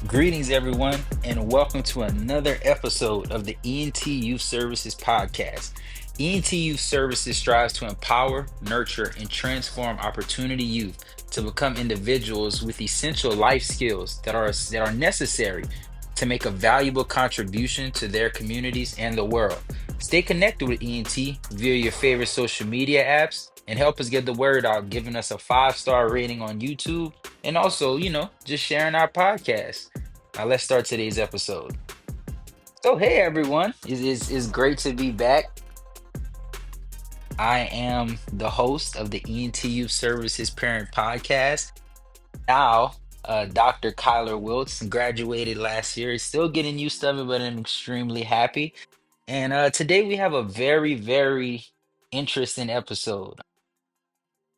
Greetings, everyone, and welcome to another episode of the ENT Youth Services Podcast. ENT Youth Services strives to empower, nurture, and transform opportunity youth to become individuals with essential life skills that are necessary to make a valuable contribution to their communities and the world. Stay connected with ENT via your favorite social media apps and help us get the word out, giving us a 5-star rating on YouTube and also, just sharing our podcast. Now let's start today's episode. So hey everyone, it's great to be back. I am the host of the ENT Youth Services Parent Podcast. Now, Dr. Kyler Wiltz graduated last year. He's still getting used to it, but I'm extremely happy. And today we have a very, very interesting episode.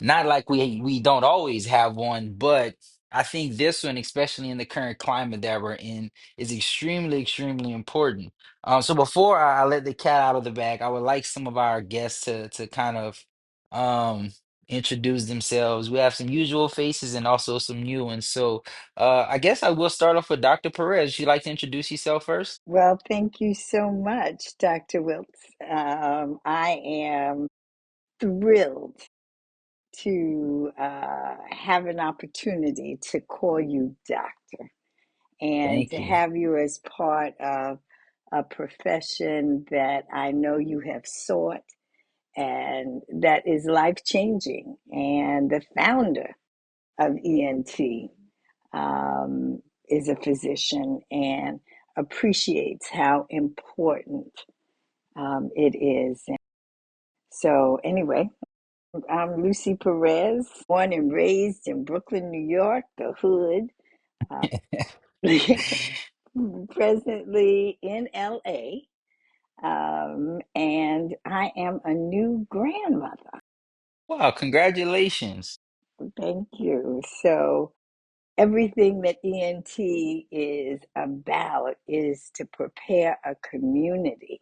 Not like we don't always have one, but I think this one, especially in the current climate that we're in, is extremely, extremely important. So before I let the cat out of the bag, I would like some of our guests to kind of um introduce themselves. We have some usual faces and also some new ones. So I guess I will start off with Dr. Perez. Would you like to introduce yourself first? Well, thank you so much, Dr. Wilkes. I am thrilled to have an opportunity to call you doctor and Thank to you. have you as part of a profession that I know you have sought and that is life changing. And the founder of ENT is a physician and appreciates how important it is. So, anyway, I'm Lucy Perez, born and raised in Brooklyn, New York, the hood, uh, presently in LA, and I am a new grandmother. Wow, congratulations. Thank you. So, everything that ENT is about is to prepare a community,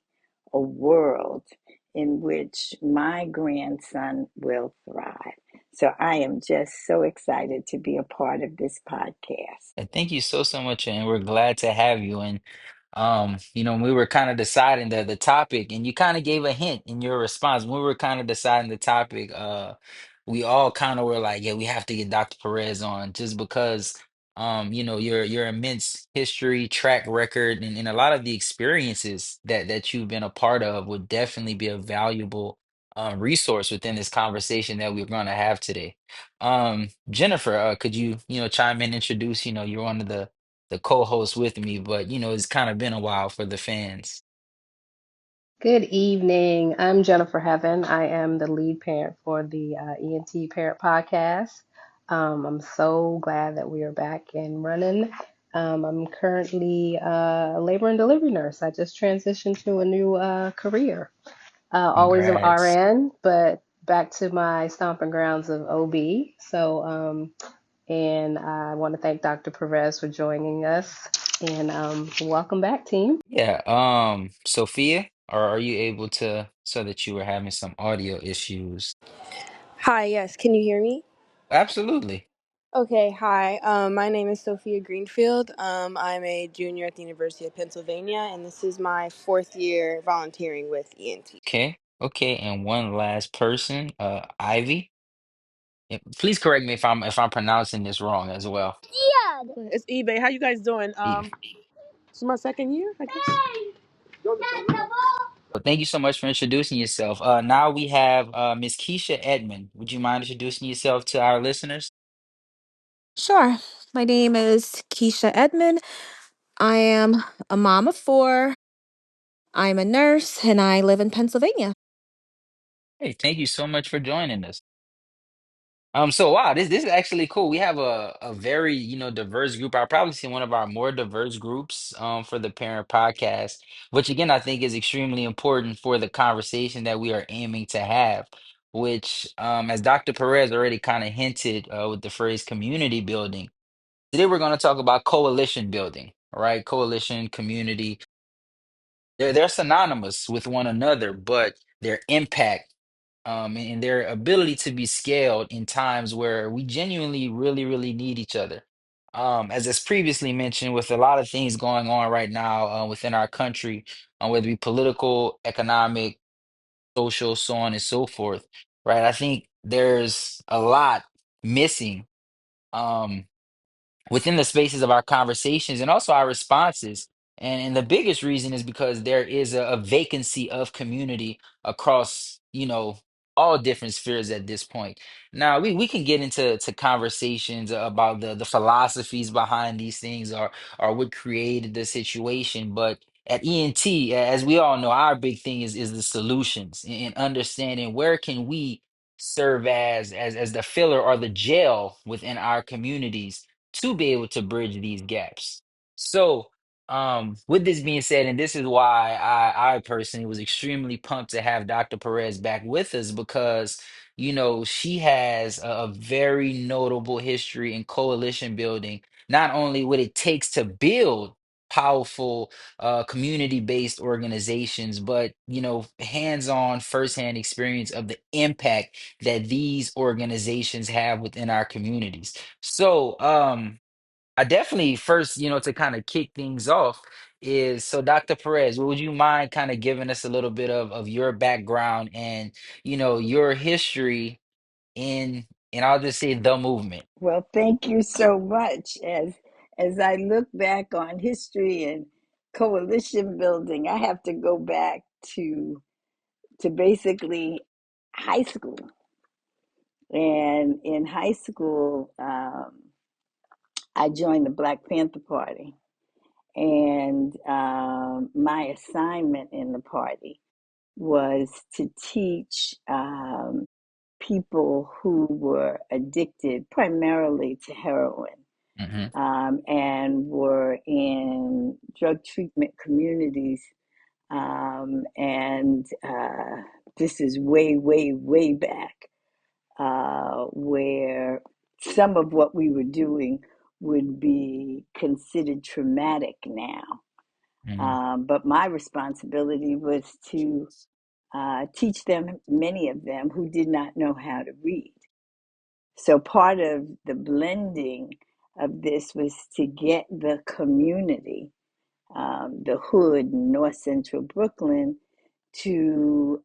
a world in which my grandson will thrive. So I am just so excited to be a part of this podcast. Thank you so much, and we're glad to have you. And we were kind of deciding the topic, and you kind of gave a hint in your response. When we were kind of deciding the topic, we all kind of were like, yeah, we have to get Dr. Perez on just because your immense history, track record, and a lot of the experiences that you've been a part of would definitely be a valuable resource within this conversation that we're going to have today. Jennifer, could you chime in, introduce, you're one of the co-hosts with me, but it's kind of been a while for the fans. Good evening. I'm Jennifer Heaven. I am the lead parent for the ENT Parent Podcast. I'm so glad that we are back and running. I'm currently a labor and delivery nurse. I just transitioned to a new career. Always an Congrats. RN, but back to my stomping grounds of OB. And I want to thank Dr. Perez for joining us. And welcome back, team. Yeah, Sophia, or are you able to, so that you were having some audio issues? Hi, yes, can you hear me? Absolutely. Okay, hi. My name is Sophia Greenfield. I'm a junior at the University of Pennsylvania, and this is my fourth year volunteering with ENT. Okay. Okay, and one last person, Ivy. Yeah, please correct me if I'm pronouncing this wrong as well. It's eBay. How you guys doing? Eve. It's my second year, I guess. Well, thank you so much for introducing yourself. Now we have Miss Keisha Edmond. Would you mind introducing yourself to our listeners? Sure. My name is Keisha Edmond. I am a mom of four. I'm a nurse and I live in Pennsylvania. Hey, thank you so much for joining us. So wow, this is actually cool. We have a very, diverse group. I probably see one of our more diverse groups for the parent podcast, which again I think is extremely important for the conversation that we are aiming to have, which as Dr. Perez already kind of hinted with the phrase community building. Today we're going to talk about coalition building, right? Coalition, community. They're synonymous with one another, but their impact and their ability to be scaled in times where we genuinely really, really need each other. as previously mentioned, with a lot of things going on right now within our country, whether it be political, economic, social, so on and so forth, right? I think there's a lot missing. Um, within the spaces of our conversations and also our responses. And the biggest reason is because there is a vacancy of community across, all different spheres at this point. Now we can get into conversations about the philosophies behind these things or what created the situation. But at ENT, as we all know, our big thing is the solutions and understanding where can we serve as the filler or the gel within our communities to be able to bridge these gaps. So, with this being said, and this is why I personally was extremely pumped to have Dr. Perez back with us because, she has a very notable history in coalition building, not only what it takes to build powerful community-based organizations, but, hands-on firsthand experience of the impact that these organizations have within our communities. So, I definitely first, to kind of kick things off is so Dr. Perez, would you mind kind of giving us a little bit of your background and, your history in I'll just say the movement? Well, thank you so much. As I look back on history and coalition building, I have to go back to basically high school. And in high school, I joined the Black Panther Party, and my assignment in the party was to teach people who were addicted primarily to heroin Hmm. and were in drug treatment communities. And this is way, way, way back, where some of what we were doing would be considered traumatic now. Hmm. But my responsibility was to teach them, many of them who did not know how to read. So part of the blending of this was to get the community, the hood, North Central Brooklyn, to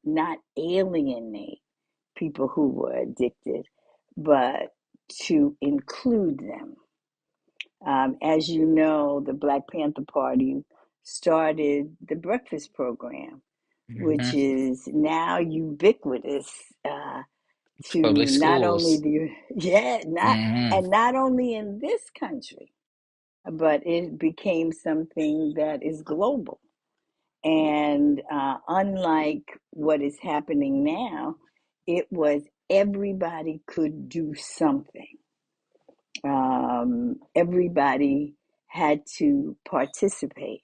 not alienate people who were addicted, but to include them. As you know, the Black Panther Party started the breakfast program, which Hmm. is now ubiquitous Public to not only schools. the yeah not Hmm. and not only in this country, but it became something that is global. And unlike what is happening now, it was everybody could do something. Everybody had to participate.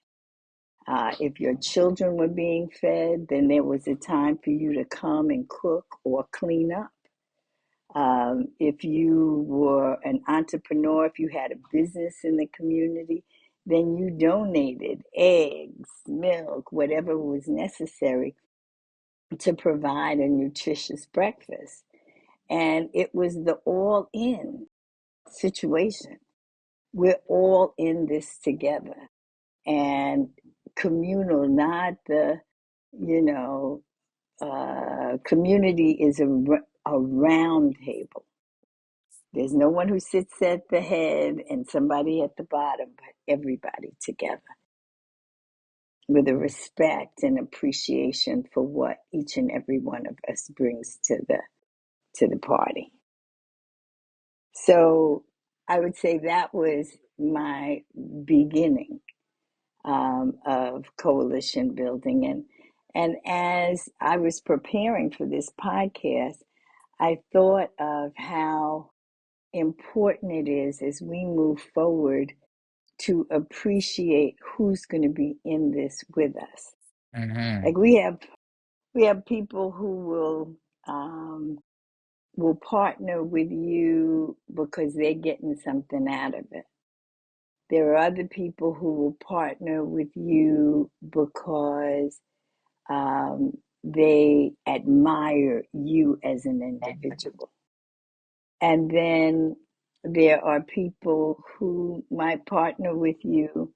If your children were being fed, then there was a time for you to come and cook or clean up. If you were an entrepreneur, if you had a business in the community, then you donated eggs, milk, whatever was necessary to provide a nutritious breakfast. And it was the all in situation. We're all in this together. And communal, not the, you know, community is a round table. There's no one who sits at the head and somebody at the bottom, but everybody together with a respect and appreciation for what each and every one of us brings to the party. So I would say that was my beginning of coalition building, and as I was preparing for this podcast, I thought of how important it is as we move forward to appreciate who's going to be in this with us. Hmm. Like we have people who will partner with you because they're getting something out of it. There are other people who will partner with you because they admire you as an individual. And then There are people who might partner with you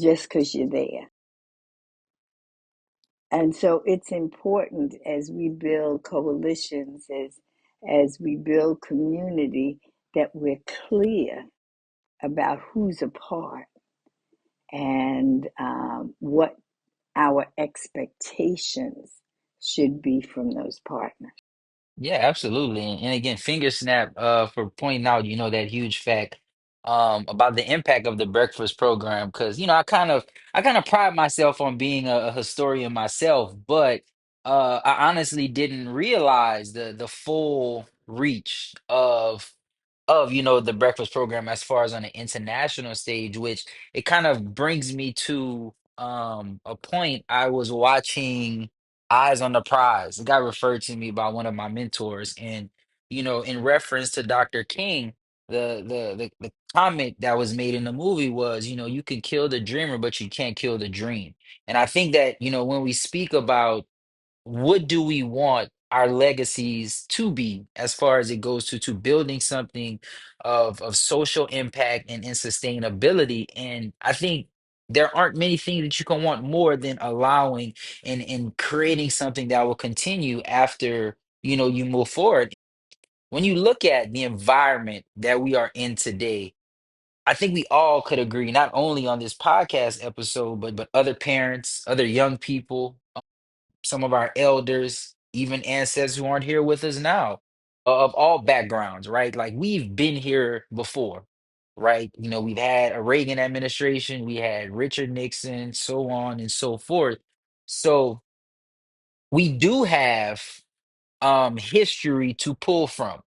just because you're there. And so it's important as we build coalitions, as we build community, that we're clear about who's a part and what our expectations should be from those partners. Yeah, absolutely. And again, finger snap for pointing out, that huge fact about the impact of the breakfast program. Because, I kind of pride myself on being a historian myself, but I honestly didn't realize the full reach of the breakfast program as far as on the international stage, which it kind of brings me to a point. I was watching Eyes on the Prize. It got referred to me by one of my mentors, and in reference to Dr. King, the comment that was made in the movie was, you can kill the dreamer, but you can't kill the dream. And I think that when we speak about what do we want our legacies to be as far as it goes to building something of social impact and sustainability. And I think there aren't many things that you can want more than allowing and creating something that will continue after you move forward. When you look at the environment that we are in today, I think we all could agree, not only on this podcast episode, but other parents, other young people, some of our elders, even ancestors who aren't here with us now, of all backgrounds, right? Like we've been here before, right? We've had a Reagan administration, we had Richard Nixon, so on and so forth. So we do have history to pull from.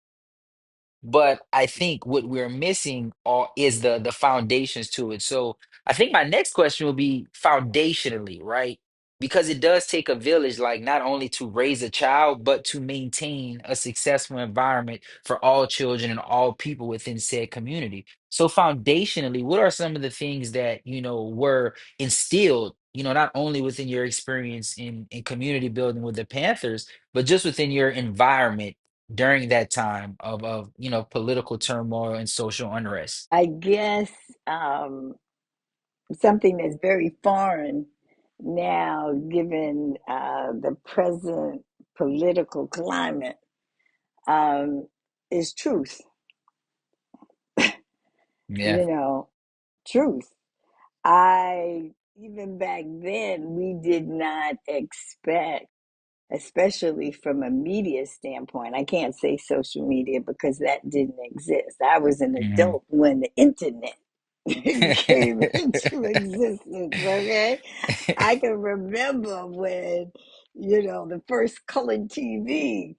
But I think what we're missing is the foundations to it. So I think my next question will be foundationally, right? Because it does take a village, like not only to raise a child, but to maintain a successful environment for all children and all people within said community. So foundationally, what are some of the things that, were instilled, not only within your experience in community building with the Panthers, but just within your environment during that time of political turmoil and social unrest? I guess um, something that's very foreign now, given the present political climate, um, is truth. Yeah. You know, truth. I, even back then, we did not expect, especially from a media standpoint. I can't say social media because that didn't exist. I was an Hmm. adult when the internet came into existence, okay? I can remember when, the first colored TV.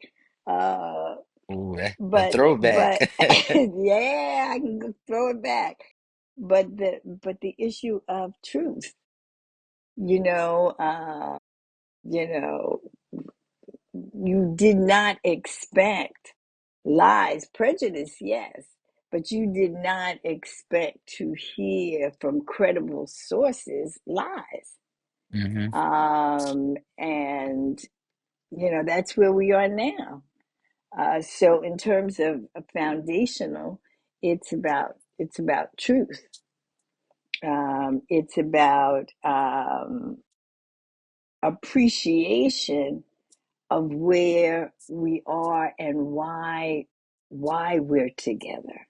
Uh, Ooh, that but throwback. yeah, I can throw it back. But the issue of truth, you know, you know, you did not expect lies, prejudice, yes, but you did not expect to hear from credible sources lies. Hmm. And that's where we are now. So in terms of a foundational, it's about truth. It's about appreciation of where we are and why we're together.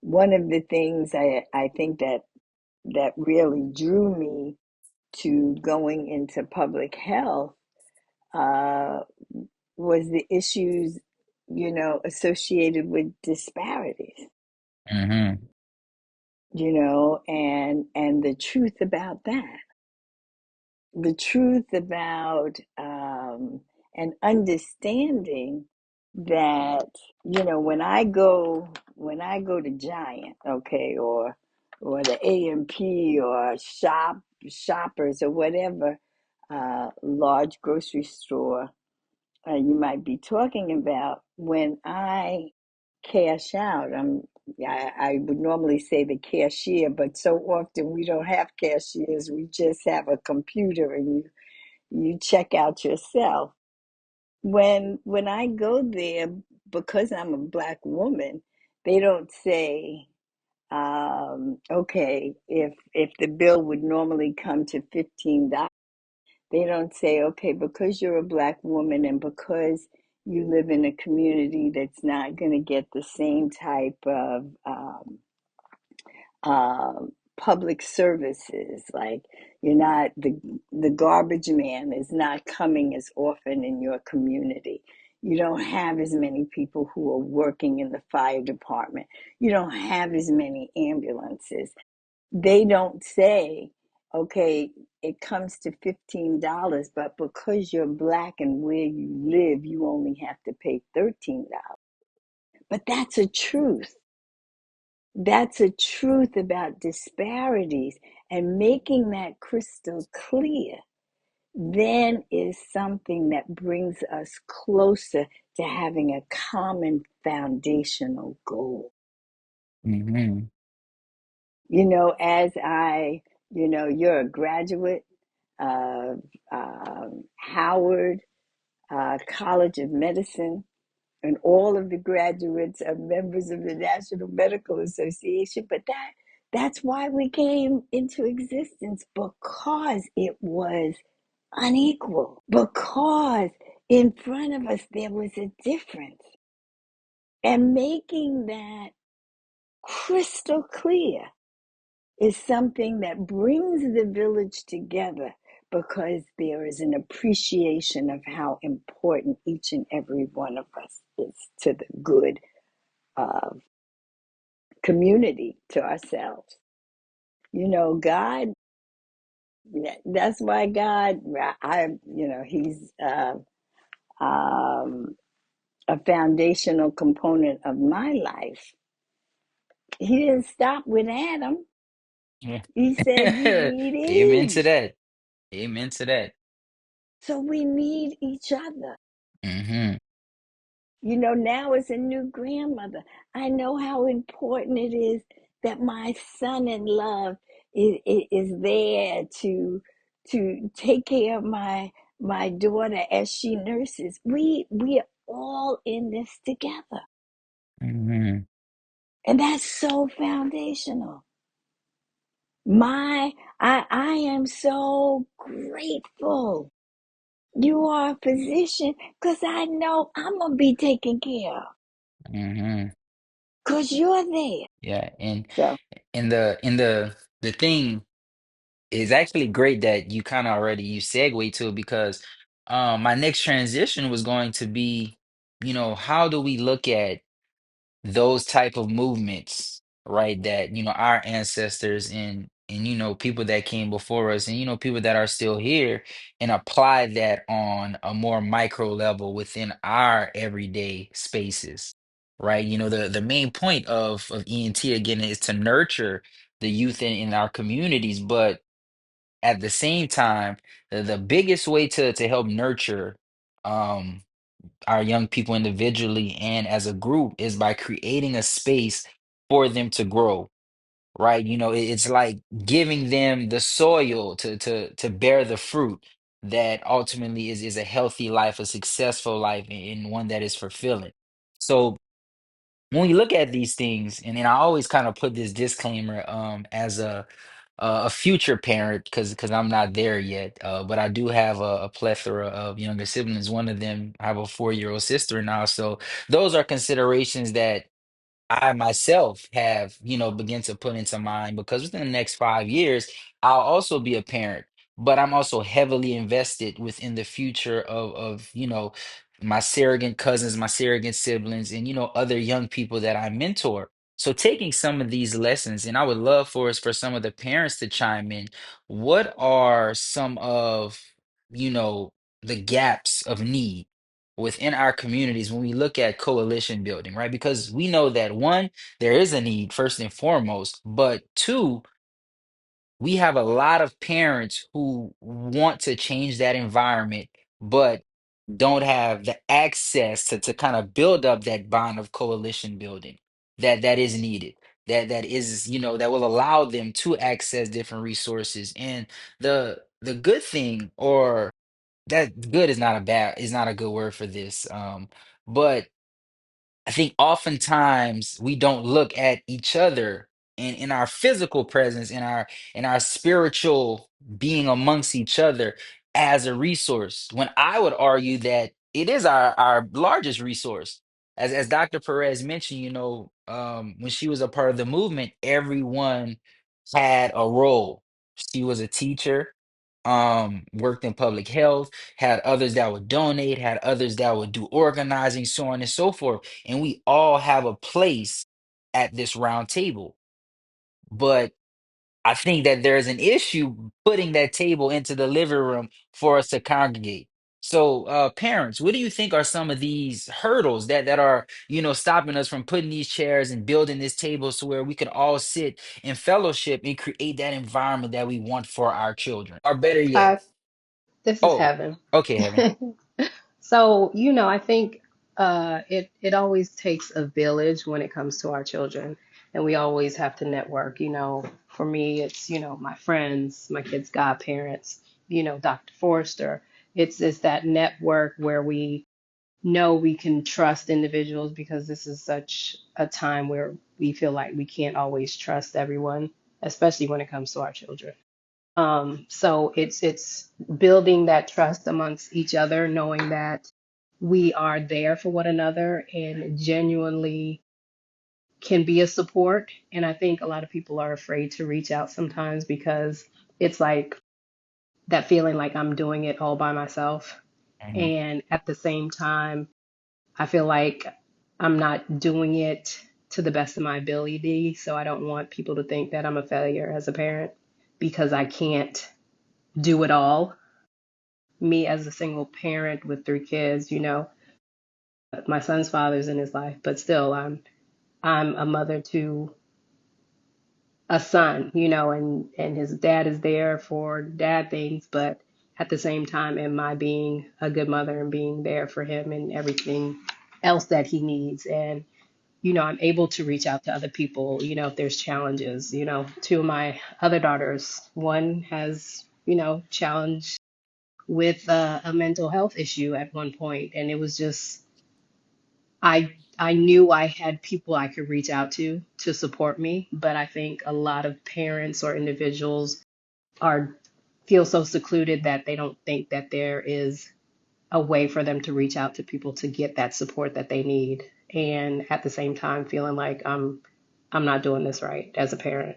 One of the things I think that really drew me to going into public health uh, was the issues, associated with disparities, Hmm. and the truth about that, the truth about and understanding that, when I go to Giant, okay, or the AMP or Shoppers or whatever large grocery store you might be talking about, when I cash out, I would normally say the cashier, but so often we don't have cashiers. We just have a computer and you check out yourself. when I go there, because I'm a black woman, they don't say, okay, if the bill would normally come to $15, they don't say, okay, because you're a black woman and because you live in a community that's not going to get the same type of public services, like you're not the garbage man is not coming as often in your community. You don't have as many people who are working in the fire department. You don't have as many ambulances. They don't say, okay, it comes to $15, but because you're black and where you live, you only have to pay $13. But that's a truth. That's a truth about disparities, and making that crystal clear then is something that brings us closer to having a common foundational goal. Hmm. As you're a graduate of Howard College of Medicine, and all of the graduates are members of the National Medical Association. But that's why we came into existence, because it was unequal, because in front of us there was a difference. And making that crystal clear is something that brings the village together, because there is an appreciation of how important each and every one of us is to the good of community, to ourselves. God, that's why God, He's um, a foundational component of my life. He didn't stop with Adam. Yeah. He said, you need Amen to Eve. that. Amen to that. So we need each other. Hmm. Now as a new grandmother, I know how important it is that my son in love is there to take care of my daughter as she nurses. We are all in this together. Hmm. And that's so foundational. I am so grateful you are a physician, because I know I'm gonna be taken care of, Hmm. because you're there. Yeah, So and the thing is actually great that you kind of already you segue to it, because my next transition was going to be, how do we look at those type of movements, right? That, our ancestors and people that came before us, and people that are still here, and apply that on a more micro level within our everyday spaces, right? The main point of ENT again is to nurture the youth in our communities, but at the same time, the biggest way to help nurture um our young people individually and as a group is by creating a space for them to grow, right? It's like giving them the soil to bear the fruit that ultimately is a healthy life, a successful life, and one that is fulfilling. So when you look at these things, and then I always kind of put this disclaimer as a future parent, because I'm not there yet, but I do have a plethora of younger siblings. One of them, I have a 4-year-old sister now, so those are considerations that I myself have, begin to put into mind, because within the next 5 years, I'll also be a parent, but I'm also heavily invested within the future of my surrogate cousins, my surrogate siblings, and, other young people that I mentor. So taking some of these lessons, and I would love for some of the parents to chime in. What are some of, you know, the gaps of need within our communities when we look at coalition building, right? Because we know that one, there is a need first and foremost, but two, we have a lot of parents who want to change that environment, but don't have the access to kind of build up that bond of coalition building that is needed. That is, that will allow them to access different resources. And the good thing, or that good is not a good word for this. But I think oftentimes we don't look at each other in our physical presence, in our spiritual being amongst each other as a resource. When I would argue that it is our largest resource. As Dr. Perez mentioned, when she was a part of the movement, everyone had a role. She was a teacher, worked in public health, had others that would donate, had others that would do organizing, so on and so forth, and we all have a place at this round table. But I think that there's an issue putting that table into the living room for us to congregate. So, parents, what do you think are some of these hurdles that are, stopping us from putting these chairs and building this table so where we could all sit in fellowship and create that environment that we want for our children? Or better yet, Uh, this is oh, heaven. okay, Heaven. So, I think it always takes a village when it comes to our children, and we always have to network. For me, it's my friends, my kids' godparents, Dr. Forrester. It's that network where we know we can trust individuals because this is such a time where we feel like we can't always trust everyone, especially when it comes to our children. So it's building that trust amongst each other, knowing that we are there for one another and genuinely can be a support. And I think a lot of people are afraid to reach out sometimes because it's like that feeling like I'm doing it all by myself. Mhm. And at the same time, I feel like I'm not doing it to the best of my ability. So I don't want people to think that I'm a failure as a parent because I can't do it all. Me as a single parent with three kids, my son's father's in his life, but still I'm a mother to a son, and his dad is there for dad things, but at the same time, am I being a good mother and being there for him and everything else that he needs? And I'm able to reach out to other people, if there's challenges. Two of my other daughters, one has, challenge with a mental health issue at one point, and it was just I knew I had people I could reach out to support me, but I think a lot of parents or individuals are feel so secluded that they don't think that there is a way for them to reach out to people to get that support that they need, and at the same time feeling like I'm not doing this right as a parent,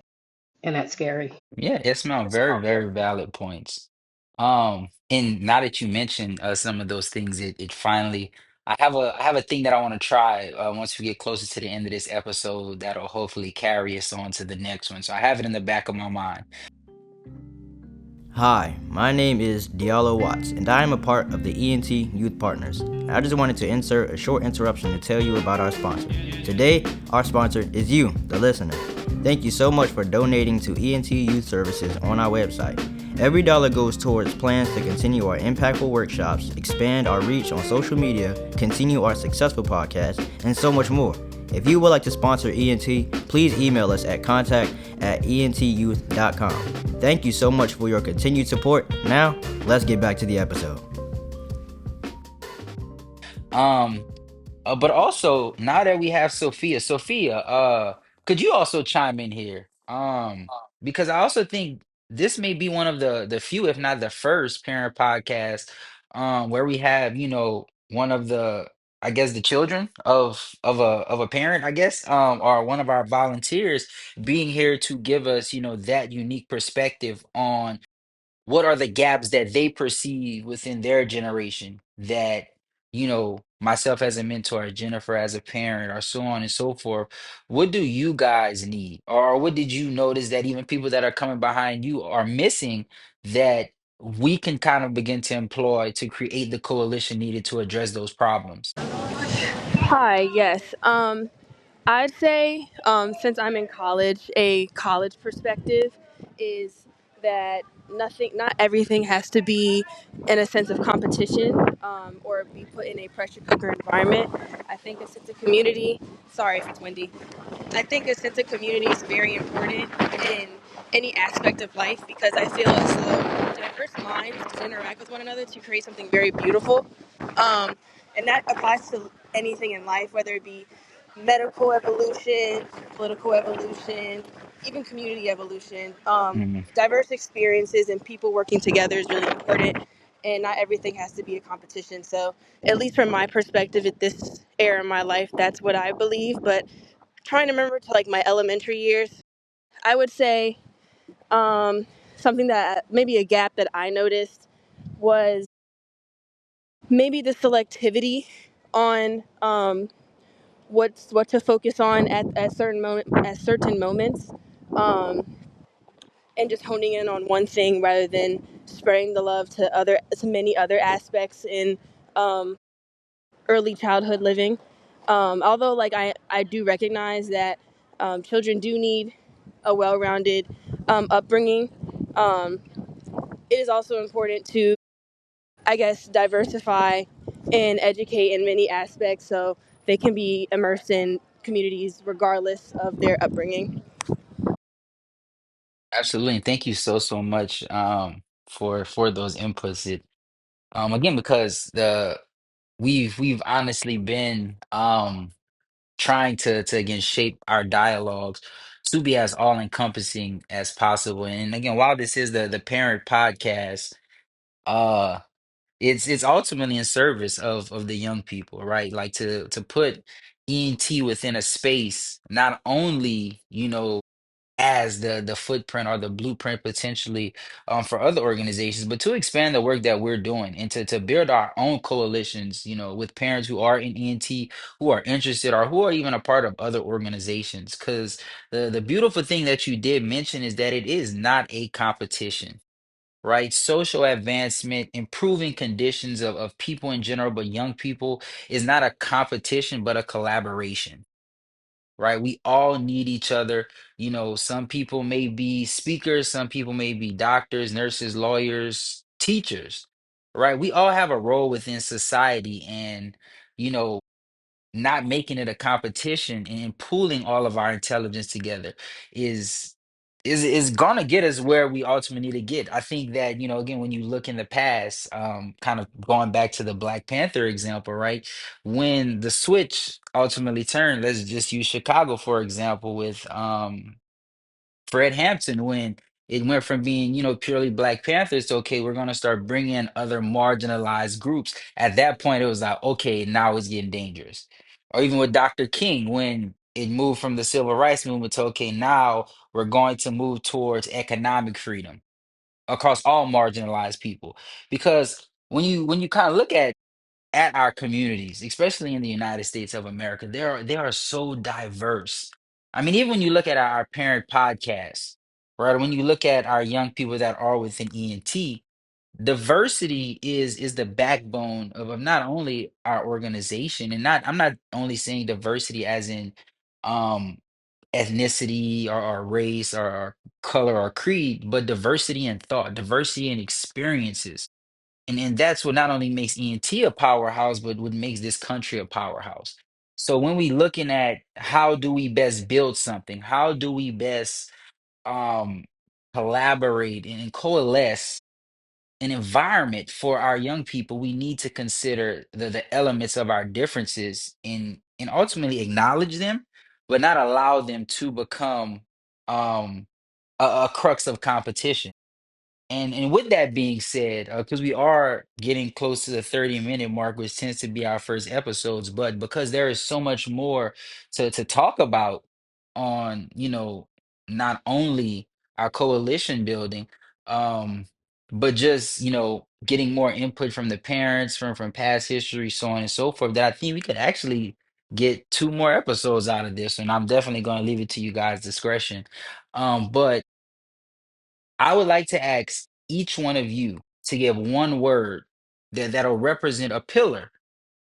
and that's scary. Yeah, yes, ma'am. Very, very valid points. And now that you mentioned some of those things, it finally I have a thing that I want to try once we get closer to the end of this episode that'll hopefully carry us on to the next one. So I have it in the back of my mind. Hi, my name is Diallo Watts, and I am a part of the ENT Youth Partners. I just wanted to insert a short interruption to tell you about our sponsor. Today, our sponsor is you, the listener. Thank you so much for donating to ENT Youth Services on our website. Every dollar goes towards plans to continue our impactful workshops, expand our reach on social media, continue our successful podcast, and so much more. If you would like to sponsor ENT, please email us at contact@entyouth.com. Thank you so much for your continued support. Now, let's get back to the episode. Um, but also now that we have Sophia, could you also chime in here? Because I also think this may be one of the few, if not the first, parent podcast, where we have, one of the, I guess, the children of a parent, I guess, or one of our volunteers being here to give us, that unique perspective on what are the gaps that they perceive within their generation that myself as a mentor, Jennifer as a parent, or so on and so forth, what do you guys need, or what did you notice that even people that are coming behind you are missing, that we can kind of begin to employ to create the coalition needed to address those problems? Hi, yes. I'd say, since I'm in college, a college perspective is that not everything has to be in a sense of competition, or be put in a pressure cooker environment. I think a sense of community, sorry if it's windy, I think a sense of community is very important in any aspect of life because I feel as though diverse minds to interact with one another to create something very beautiful. And that applies to anything in life, whether it be medical evolution, political evolution, even community evolution. Mhm. Diverse experiences and people working together is really important, and not everything has to be a competition. So, at least from my perspective, at this era in my life, that's what I believe. But trying to remember to like my elementary years, I would say something that maybe a gap that I noticed was maybe the selectivity on what to focus on at certain moments, um, and just honing in on one thing rather than spreading the love to many other aspects in um, early childhood living. Although like I do recognize that children do need a well-rounded upbringing. Um, it is also important to, I guess, diversify and educate in many aspects so they can be immersed in communities regardless of their upbringing. Absolutely. And thank you so much for those inputs. It again because we've honestly been trying to again shape our dialogues to be as all encompassing as possible. And again, while this is the parent podcast, uh it's ultimately in service of the young people, right? Like to put ENT within a space, not only, as the footprint or the blueprint potentially for other organizations, but to expand the work that we're doing and to build our own coalitions, with parents who are in ENT, who are interested or who are even a part of other organizations. Because the beautiful thing that you did mention is that it is not a competition. Right, social advancement, improving conditions of people in general, but young people is not a competition, but a collaboration, right? We all need each other. Some people may be speakers, some people may be doctors, nurses, lawyers, teachers, right? We all have a role within society, and, you know, not making it a competition and pooling all of our intelligence together is is gonna get us where we ultimately need to get. I think that, again, when you look in the past, kind of going back to the Black Panther example, right? When the switch ultimately turned, let's just use Chicago for example, with Fred Hampton, when it went from being, purely Black Panthers to, okay, we're going to start bringing in other marginalized groups. At that point, it was like, okay, now it's getting dangerous. Or even with Dr. King, when it moved from the civil rights movement to, okay, now we're going to move towards economic freedom across all marginalized people. Because when you kind of look at our communities, especially in the United States of America, they are so diverse. I mean, even when you look at our parent podcast, right? When you look at our young people that are within ENT, diversity is the backbone of not only our organization, and not I'm not only saying diversity as in um ethnicity or race or color or creed, but diversity in thought, diversity in experiences, and that's what not only makes ENT a powerhouse, but what makes this country a powerhouse. So when we looking at how do we best build something, how do we best um collaborate and coalesce an environment for our young people, we need to consider the elements of our differences and ultimately acknowledge them, but not allow them to become um a crux of competition. And with that being said, because we are getting close to the 30-minute mark, which tends to be our first episodes, but because there is so much more to talk about on, not only our coalition building, um, but just, getting more input from the parents, from past history, so on and so forth, that I think we could actually get two more episodes out of this. And I'm definitely going to leave it to you guys' discretion. But I would like to ask each one of you to give one word that'll represent a pillar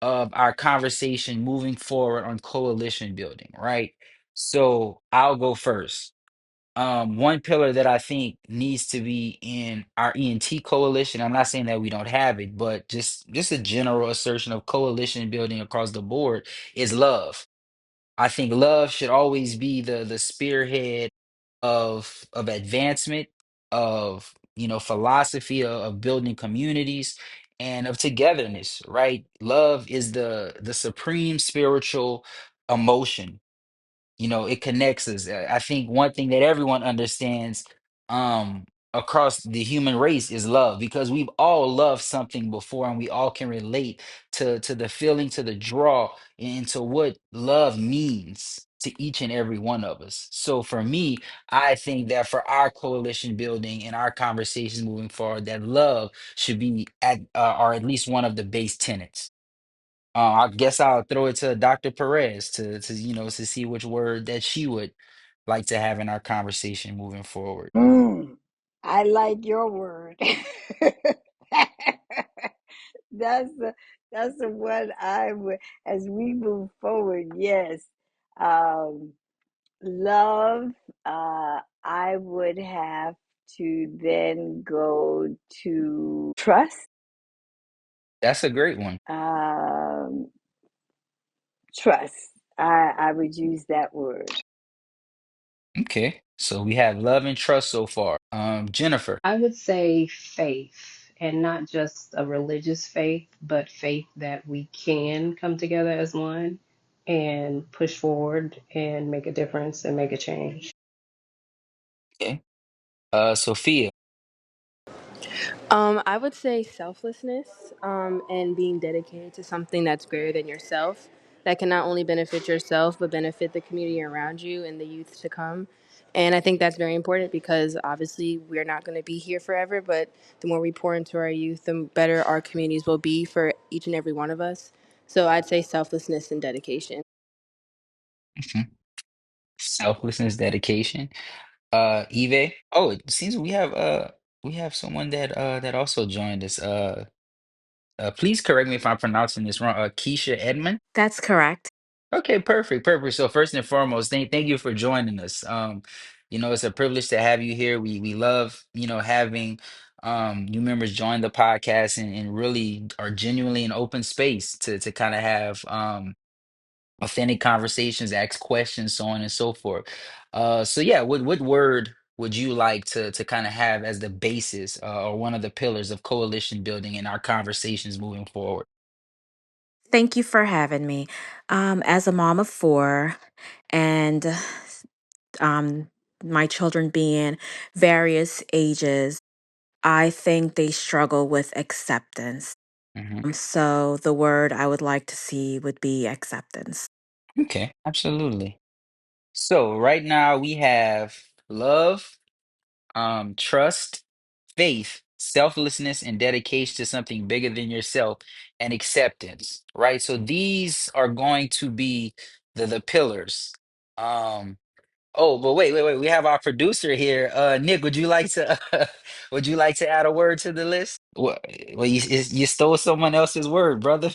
of our conversation moving forward on coalition building, right? So I'll go first. One pillar that I think needs to be in our ENT coalition, I'm not saying that we don't have it, but just a general assertion of coalition building across the board, is love. I think love should always be the spearhead of advancement, of philosophy of building communities and of togetherness, right? Love is the supreme spiritual emotion. It connects us. I think one thing that everyone understands um across the human race is love, because we've all loved something before, and we all can relate to the feeling, to the draw, and to what love means to each and every one of us. So for me, I think that for our coalition building and our conversations moving forward, that love should be at or at least one of the base tenets. I guess I'll throw it to Dr. Perez to see which word that she would like to have in our conversation moving forward. Mm, I like your word. That's the one I would, as we move forward. Yes, um, love. I would have to then go to trust. That's a great one. Um, Trust. I would use that word. Okay. So we have love and trust so far. Jennifer. I would say faith, and not just a religious faith, but faith that we can come together as one and push forward and make a difference and make a change. Okay. Sophia. I would say selflessness, and being dedicated to something that's greater than yourself, that can not only benefit yourself but benefit the community around you and the youth to come. And I think that's very important because obviously we're not going to be here forever, but the more we pour into our youth, the better our communities will be for each and every one of us. So I'd say selflessness and dedication. Mhm. Selflessness, dedication. Eve. Oh, it seems we have someone that also joined us. Please correct me if I'm pronouncing this wrong. Keisha Edmond. That's correct. Okay, perfect, perfect. So first and foremost, thank you for joining us. It's a privilege to have you here. We love, having new members join the podcast, and really are genuinely an open space to kind of have authentic conversations, ask questions, so on and so forth. So yeah, what word would you like to kind of have as the basis or one of the pillars of coalition building in our conversations moving forward? Thank you for having me. As a mom of four, and um, my children being various ages, I think they struggle with acceptance. Hmm. So the word I would like to see would be acceptance. Okay, absolutely. So right now we have love, trust, faith, selflessness, and dedication to something bigger than yourself, and acceptance, right? So these are going to be the pillars. Um, oh, but wait. We have our producer here. Nick, would you like to would you like to add a word to the list? Well, you stole someone else's word, brother.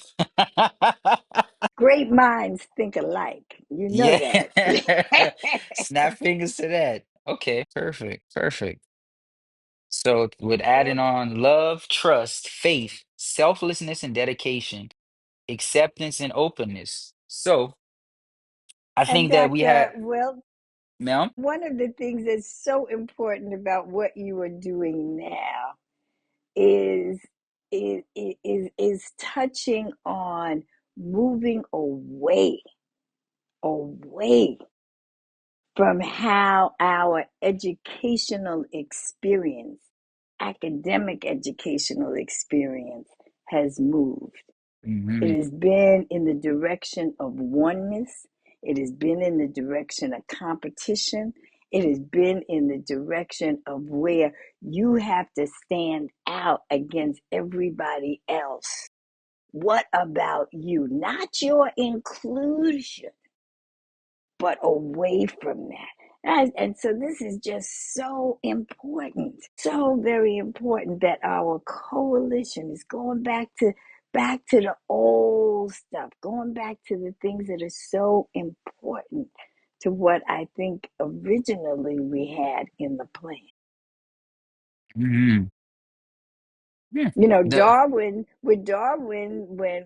Great minds think alike. You know Yeah. that. Snap fingers to that. Okay, perfect. Perfect. So, with adding and, on love, trust, faith, selflessness, and dedication, acceptance, and openness. So, I and think that we have, well, ma'am. one of the things that's so important about what you are doing now is is touching on moving away from how our educational experience, academic educational experience, has moved. Hmm. It has been in the direction of oneness. It has been in the direction of competition. It has been in the direction of where you have to stand out against everybody else. What about you? Not your inclusion, but away from that. And so this is just so important, so very important that our coalition is going back to the old stuff, going back to the things that are so important to what I think originally we had in the plan. Hmm. Yeah. You know, The Darwin, when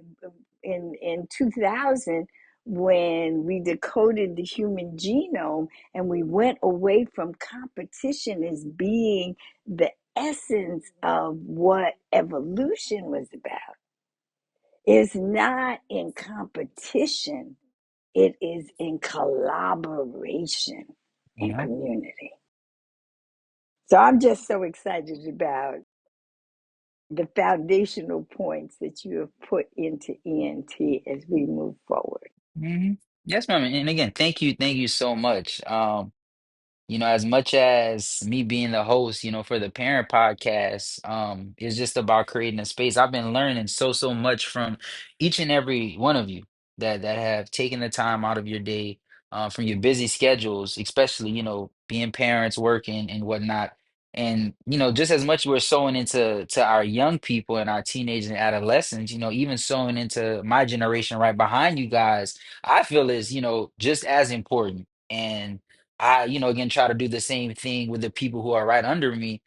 in 2000, when we decoded the human genome and we went away from competition as being the essence of what evolution was about is not in competition, it is in collaboration and Yeah. community. So I'm just so excited about the foundational points that you have put into ENT as we move forward. Hmm. Yes, ma'am. And again, thank you so much. As much as me being the host, for the parent podcast, is just about creating a space. I've been learning so much from each and every one of you that have taken the time out of your day, from your busy schedules, especially, being parents, working and whatnot. And, just as much we're sowing into our young people and our teenagers and adolescents, even sowing into my generation right behind you guys, I feel is, just as important. And I, again, try to do the same thing with the people who are right under me.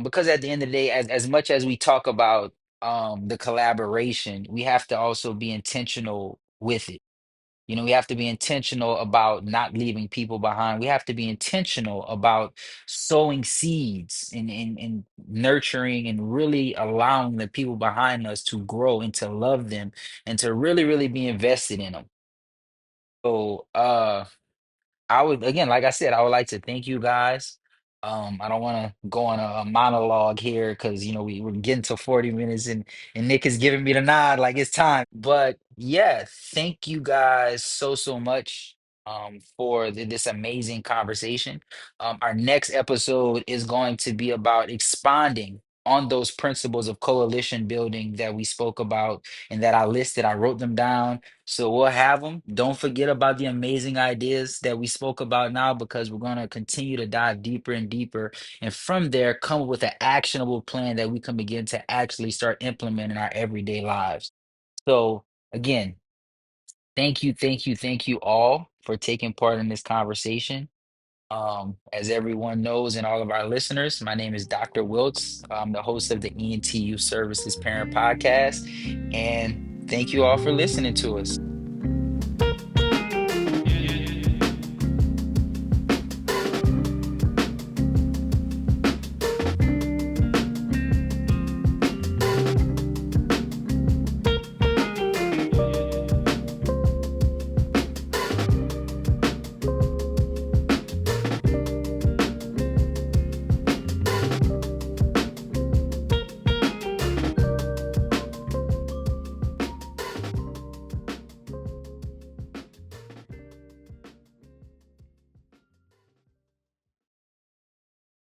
Because at the end of the day, as much as we talk about the collaboration, we have to also be intentional with it. We have to be intentional about not leaving people behind. We have to be intentional about sowing seeds and nurturing and really allowing the people behind us to grow and to love them and to really be invested in them. So, I would, again, like I said, I would like to thank you guys. I don't want to go on a monologue here because we're getting to 40 minutes and Nick is giving me the nod like it's time. But yeah, thank you guys so much for this amazing conversation. Our next episode is going to be about expanding on those principles of coalition building that we spoke about and that I listed. I wrote them down, so we'll have them. Don't forget about the amazing ideas that we spoke about now, because we're going to continue to dive deeper and deeper. And from there, come up with an actionable plan that we can begin to actually start implementing in our everyday lives. So, again, thank you all for taking part in this conversation. As everyone knows and all of our listeners, my name is Dr. Wiltz. I'm the host of the ENT Youth Services Parent Podcast. And thank you all for listening to us.